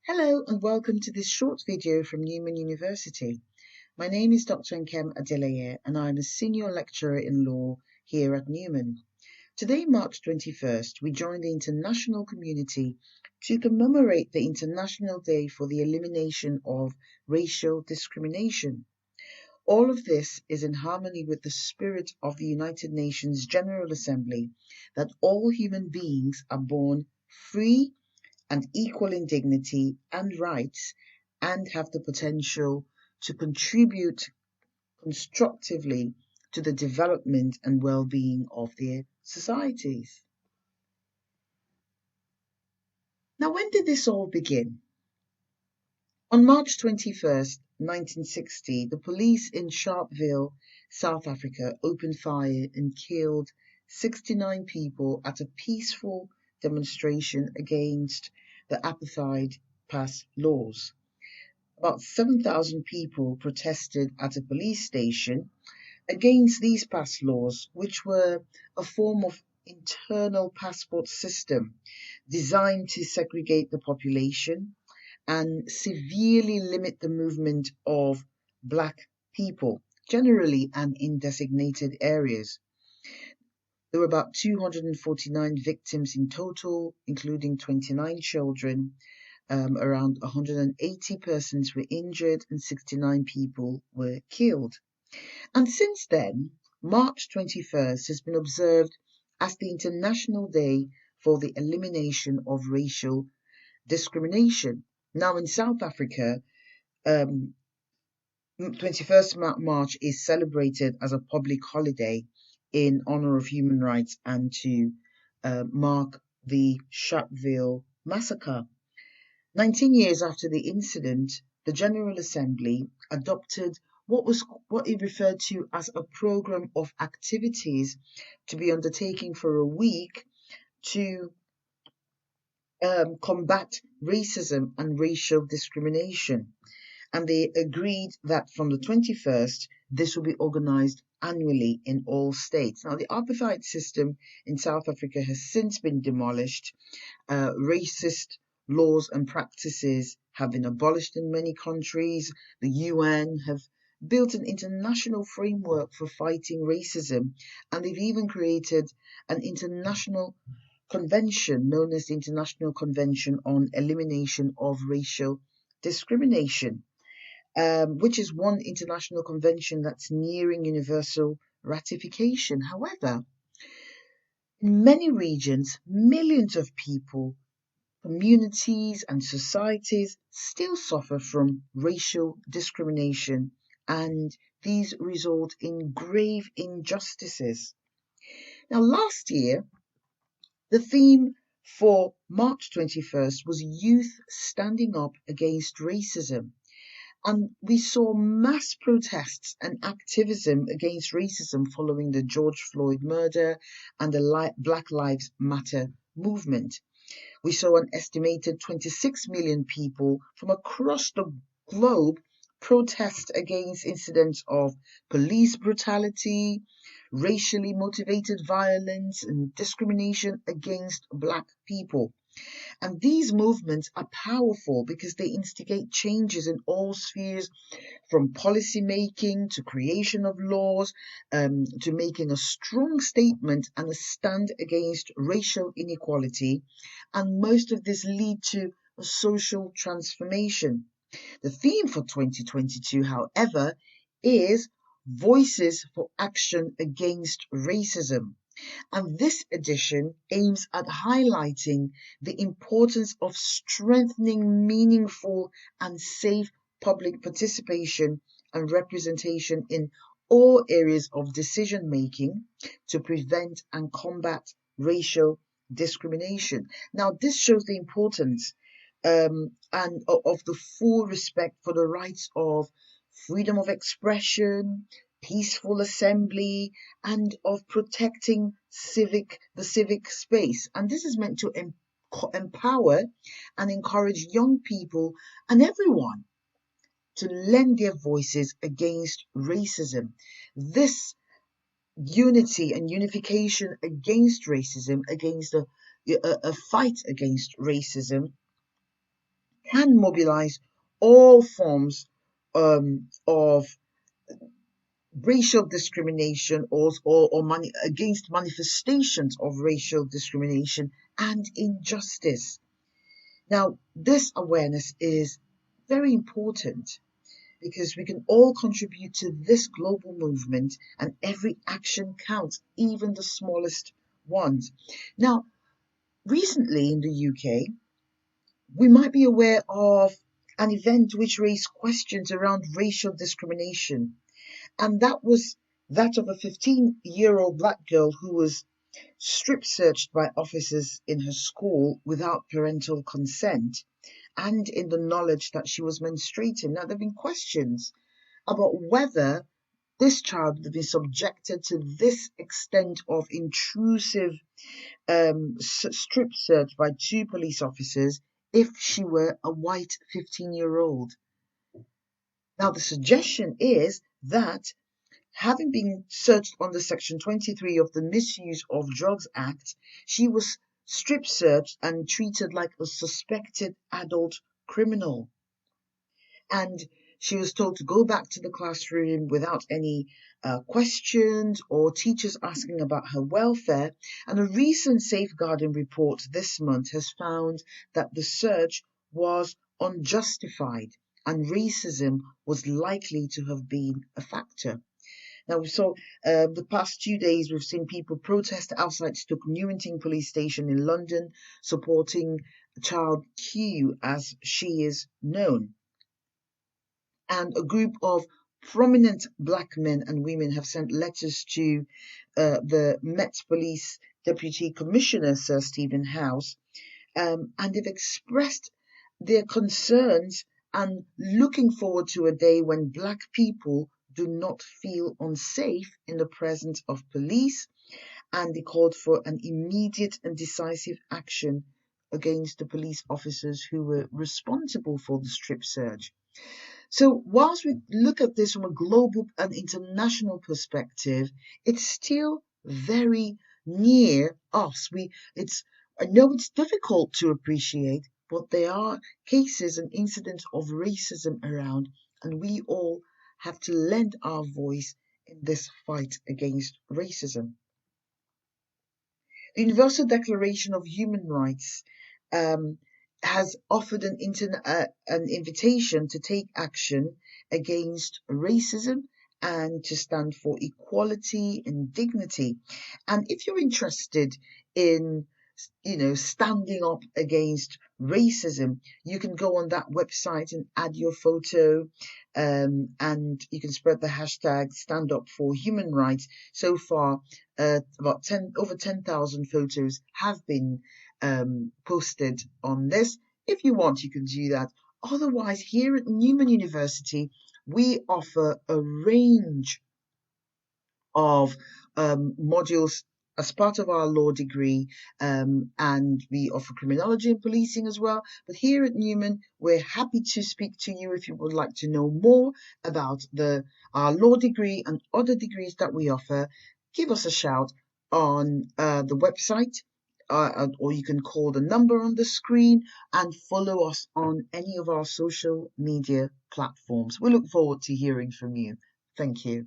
Hello and welcome to this short video from Newman University. My name is Dr. Nkem Adeleye and I'm a senior lecturer in law here at Newman. Today, March 21st, we join the international community to commemorate the International Day for the Elimination of Racial Discrimination. All of this is in harmony with the spirit of the United Nations General Assembly that all human beings are born free and equal in dignity and rights and have the potential to contribute constructively to the development and well-being of their societies. Now, when did this all begin? On March 21st, 1960, the police in Sharpeville, South Africa, opened fire and killed 69 people at a peaceful demonstration against the apartheid pass laws. About 7,000 people protested at a police station against these pass laws, which were a form of internal passport system designed to segregate the population and severely limit the movement of Black people, generally and in designated areas. There were about 249 victims in total, including 29 children. Around 180 persons were injured and 69 people were killed. And since then, March 21st has been observed as the International Day for the Elimination of Racial Discrimination. Now, in South Africa, 21st March is celebrated as a public holiday in honor of human rights and to mark the Sharpeville massacre. 19 years after the incident, the General Assembly adopted what it referred to as a program of activities to be undertaken for a week to combat racism and racial discrimination. And they agreed that from the 21st, this will be organized annually in all states. Now, the apartheid system in South Africa has since been demolished. Racist laws and practices have been abolished in many countries. The UN have built an international framework for fighting racism, and they've even created an international convention known as the International Convention on Elimination of Racial Discrimination, which is one international convention that's nearing universal ratification. However, in many regions, millions of people, communities and societies still suffer from racial discrimination, and these result in grave injustices. Now, last year, the theme for March 21st was Youth Standing Up Against Racism. And we saw mass protests and activism against racism following the George Floyd murder and the Black Lives Matter movement. We saw an estimated 26 million people from across the globe protest against incidents of police brutality, racially motivated violence, and discrimination against Black people. And these movements are powerful because they instigate changes in all spheres, from policy making to creation of laws, to making a strong statement and a stand against racial inequality. And most of this lead to a social transformation. The theme for 2022, however, is Voices for Action Against Racism. And this edition aims at highlighting the importance of strengthening meaningful and safe public participation and representation in all areas of decision making to prevent and combat racial discrimination. Now, this shows the importance and of the full respect for the rights of freedom of expression, peaceful assembly, and of protecting the civic space. And this is meant to empower and encourage young people and everyone to lend their voices against racism. This unity and unification against racism, against a fight against racism, can mobilise all forms of racial discrimination against manifestations of racial discrimination and injustice. Now, this awareness is very important because we can all contribute to this global movement, and every action counts, even the smallest ones. Now, recently in the UK, we might be aware of an event which raised questions around racial discrimination, and that was that of a 15-year-old black girl who was strip searched by officers in her school without parental consent and in the knowledge that she was menstruating. Now, there have been questions about whether this child would have been subjected to this extent of intrusive strip search by two police officers if she were a white 15-year-old. Now, the suggestion is that having been searched under Section 23 of the Misuse of Drugs Act, she was strip searched and treated like a suspected adult criminal. And she was told to go back to the classroom without any questions or teachers asking about her welfare. And a recent safeguarding report this month has found that the search was unjustified and racism was likely to have been a factor. Now, we saw the past 2 days, we've seen people protest outside Stoke Newington police station in London, supporting child Q, as she is known. And a group of prominent black men and women have sent letters to the Met Police Deputy Commissioner, Sir Stephen House, and they've expressed their concerns and looking forward to a day when black people do not feel unsafe in the presence of police, and they called for an immediate and decisive action against the police officers who were responsible for the strip search. So whilst we look at this from a global and international perspective, it's still very near us. I know it's difficult to appreciate, but there are cases and incidents of racism around, and we all have to lend our voice in this fight against racism. The Universal Declaration of Human Rights has offered an invitation to take action against racism and to stand for equality and dignity. And if you're interested in standing up against racism, you can go on that website and add your photo, and you can spread the hashtag Stand Up for Human Rights. So far, about over 10,000 photos have been posted on this. If you want, you can do that. Otherwise, here at Newman University, we offer a range of modules as part of our law degree, and we offer criminology and policing as well. But here at Newman, we're happy to speak to you if you would like to know more about our law degree and other degrees that we offer. Give us a shout on the website, or you can call the number on the screen and follow us on any of our social media platforms. We look forward to hearing from you. Thank you.